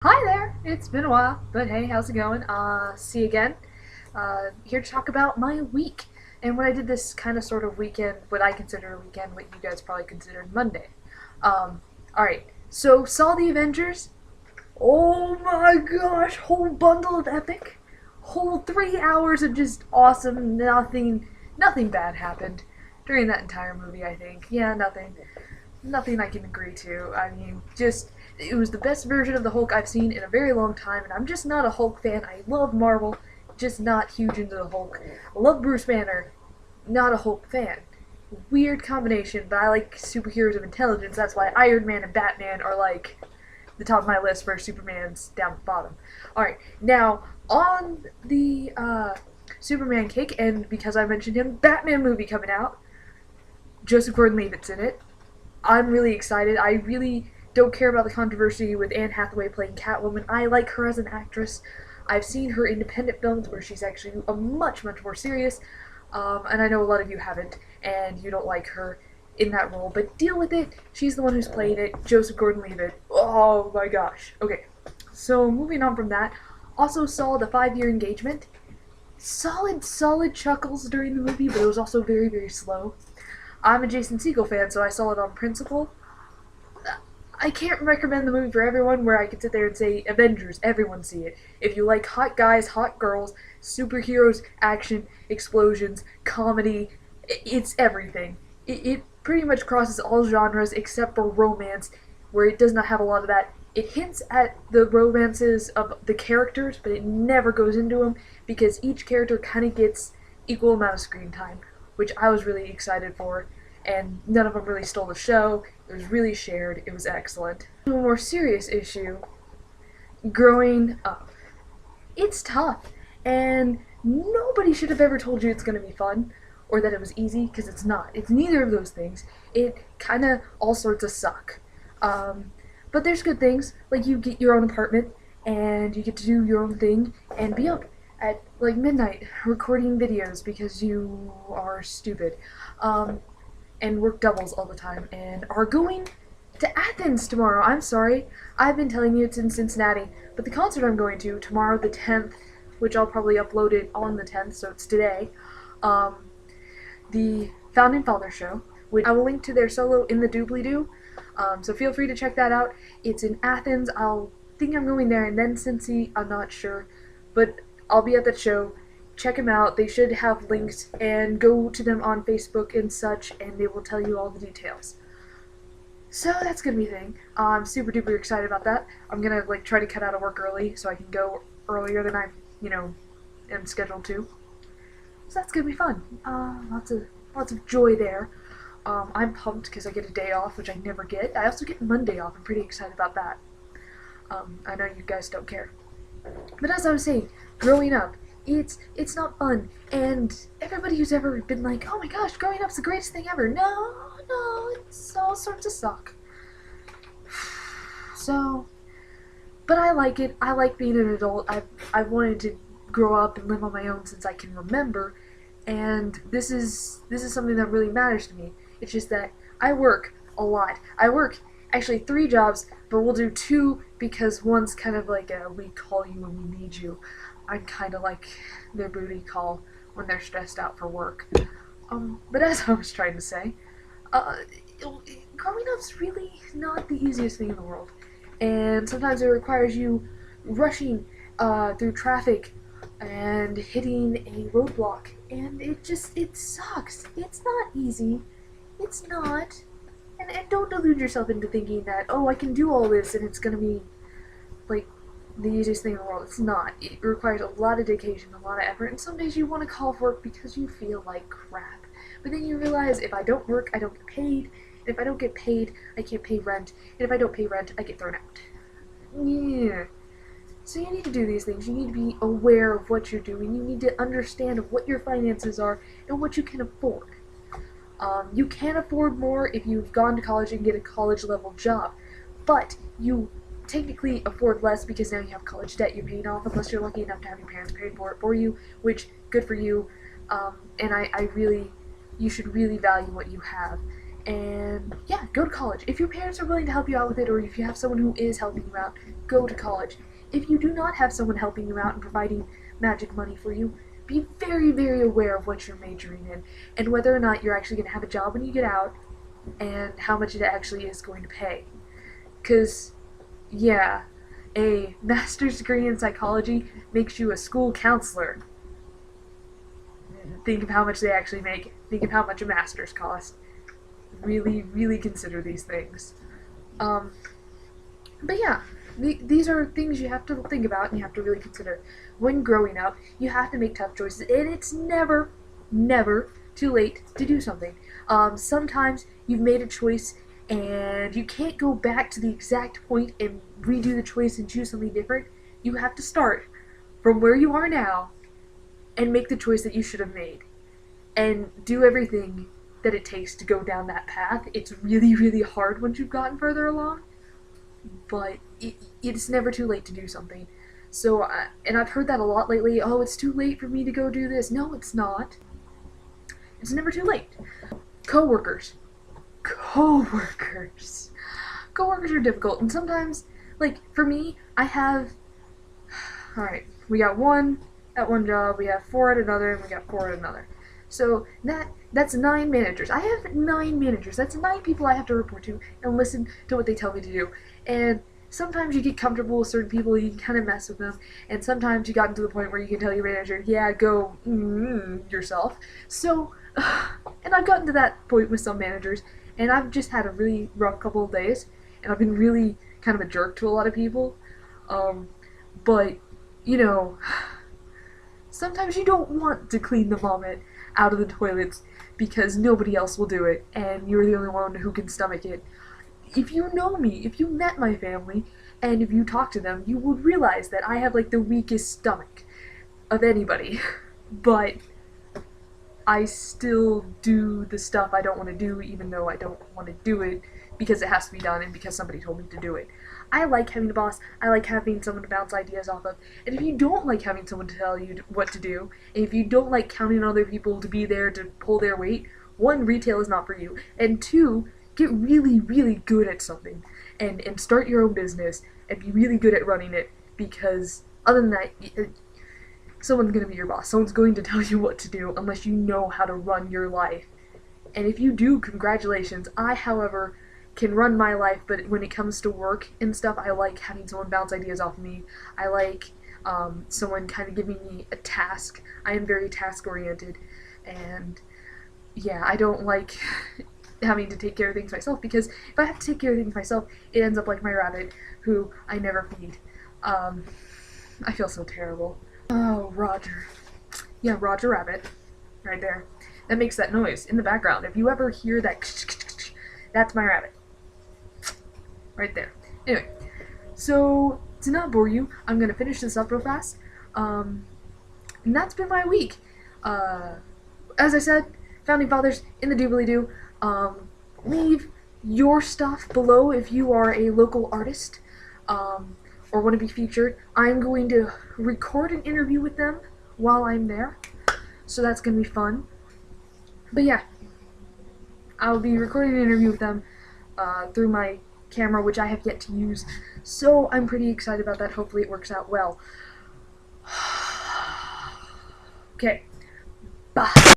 Hi there! It's been a while, but hey, how's it going? See you again. Here to talk about my week and what I did this kind of sort of weekend, what I consider a weekend, what you guys probably considered Monday. Alright, so saw the Avengers. Oh my gosh, whole bundle of epic. Whole 3 hours of just awesome, nothing bad happened during that entire movie, I think. Yeah, nothing I can agree to. I mean, just it was the best version of the Hulk I've seen in a very long time, and I'm just not a Hulk fan. I love Marvel, just not huge into the Hulk. I love Bruce Banner, not a Hulk fan. Weird combination, but I like superheroes of intelligence. That's why Iron Man and Batman are like the top of my list, where Superman's down at the bottom. Alright, now on the Superman kick, and because I mentioned him, Batman movie coming out. Joseph Gordon-Levitt's in it. I'm really excited. I really don't care about the controversy with Anne Hathaway playing Catwoman. I like her as an actress. I've seen her independent films where she's actually a much more serious, and I know a lot of you haven't, and you don't like her in that role, but deal with it. She's the one who's playing it, Joseph Gordon-Levitt. Oh my gosh. Okay, so moving on from that, also saw the 5-year engagement. Solid chuckles during the movie, but it was also very slow. I'm a Jason Segel fan, so I saw it on principle. I can't recommend the movie for everyone where I could sit there and say, Avengers, everyone see it. If you like hot guys, hot girls, superheroes, action, explosions, comedy, it's everything. It pretty much crosses all genres except for romance, where it does not have a lot of that. It hints at the romances of the characters, but it never goes into them, because each character kind of gets equal amount of screen time, which I was really excited for, and none of them really stole the show. It was really shared. It was excellent. A more serious issue, growing up. It's tough, and nobody should have ever told you it's going to be fun, or that it was easy, because it's not. It's neither of those things. It kind of all sorts of suck. But there's good things, like you get your own apartment, and you get to do your own thing, and be up at like midnight recording videos because you are stupid, and work doubles all the time, and are going to Athens tomorrow. I'm sorry, I've been telling you it's in Cincinnati, but the concert I'm going to tomorrow the 10th, which I'll probably upload it on the 10th, so it's today, the Founding Father show, which I will link to their solo in the doobly-doo, so feel free to check that out. It's in Athens. I'll think I'm going there and then Cincy, I'm not sure, but I'll be at that show. Check them out. They should have links, and go to them on Facebook and such, and they will tell you all the details. So that's gonna be a thing. I'm super duper excited about that. I'm gonna like try to cut out of work early so I can go earlier than I, am scheduled to. So that's gonna be fun. Lots of joy there. I'm pumped because I get a day off, which I never get. I also get Monday off. I'm pretty excited about that. I know you guys don't care. But as I was saying, growing up, it's not fun, and everybody who's ever been like, oh my gosh, growing up's the greatest thing ever. No, it's all sorts of suck. So, but I like it. I like being an adult. I've wanted to grow up and live on my own since I can remember, and this is something that really matters to me. It's just that I work a lot. I work actually 3 jobs, but we'll do 2 because one's kind of like a we call you when we need you. I'm kind of like their booty call when they're stressed out for work. But as I was trying to say, growing up's really not the easiest thing in the world. And sometimes it requires you rushing through traffic and hitting a roadblock. And it sucks. It's not easy. It's not. And don't delude yourself into thinking that, oh, I can do all this and it's going to be, like, the easiest thing in the world. It's not. It requires a lot of dedication, a lot of effort, and some days you want to call for work because you feel like crap. But then you realize if I don't work, I don't get paid, and if I don't get paid, I can't pay rent, and if I don't pay rent, I get thrown out. Yeah. So you need to do these things. You need to be aware of what you're doing. You need to understand what your finances are and what you can afford. You can afford more if you've gone to college and get a college-level job, but you technically afford less because now you have college debt you're paying off, unless you're lucky enough to have your parents pay for it for you, which, good for you, and you should really value what you have, And yeah, go to college. If your parents are willing to help you out with it, or if you have someone who is helping you out, go to college. If you do not have someone helping you out and providing magic money for you, be very, very aware of what you're majoring in and whether or not you're actually going to have a job when you get out and how much it actually is going to pay. Because, yeah, a master's degree in psychology makes you a school counselor. Think of how much they actually make. Think of how much a master's costs. Really, really consider these things. But yeah, these are things you have to think about and you have to really consider. When growing up, you have to make tough choices, and it's never, never too late to do something. Sometimes you've made a choice and you can't go back to the exact point and redo the choice and choose something different. You have to start from where you are now and make the choice that you should have made. And do everything that it takes to go down that path. It's really, really hard once you've gotten further along, but it's never too late to do something. So, and I've heard that a lot lately, oh, it's too late for me to go do this. No, it's not. It's never too late. Coworkers. Coworkers. Coworkers are difficult, and sometimes, like, for me, I have, alright, we got one at one job, we have 4 at another, and we got 4 at another. So that's 9 managers. I have 9 managers. That's 9 people I have to report to and listen to what they tell me to do. And sometimes you get comfortable with certain people, you can kind of mess with them. And sometimes you gotten to the point where you can tell your manager, yeah, go yourself. So, and I've gotten to that point with some managers, and I've just had a really rough couple of days, and I've been really kind of a jerk to a lot of people. But, you know, sometimes you don't want to clean the vomit out of the toilets because nobody else will do it and you're the only one who can stomach it. If you know me, if you met my family, and if you talk to them, you would realize that I have like the weakest stomach of anybody. But I still do the stuff I don't want to do even though I don't want to do it because it has to be done and because somebody told me to do it. I like having a boss, I like having someone to bounce ideas off of, and if you don't like having someone to tell you what to do, and if you don't like counting on other people to be there to pull their weight, 1, retail is not for you, and 2, get really, really good at something, and start your own business, and be really good at running it, because other than that, someone's going to be your boss, someone's going to tell you what to do unless you know how to run your life. And if you do, congratulations. I, however, can run my life, but when it comes to work and stuff, I like having someone bounce ideas off of me. I like someone kind of giving me a task. I am very task-oriented, and yeah, I don't like having to take care of things myself, because if I have to take care of things myself, it ends up like my rabbit, who I never feed. I feel so terrible. Oh, Roger. Yeah, Roger Rabbit. Right there. That makes that noise in the background. If you ever hear that, that's my rabbit. Right there. Anyway, so to not bore you, I'm going to finish this up real fast. And that's been my week. As I said, Founding Fathers in the doobly-doo. Leave your stuff below if you are a local artist or want to be featured. I'm going to record an interview with them while I'm there, so that's going to be fun. But yeah, I'll be recording an interview with them through my camera, which I have yet to use, so I'm pretty excited about that. Hopefully it works out well. Okay, bye.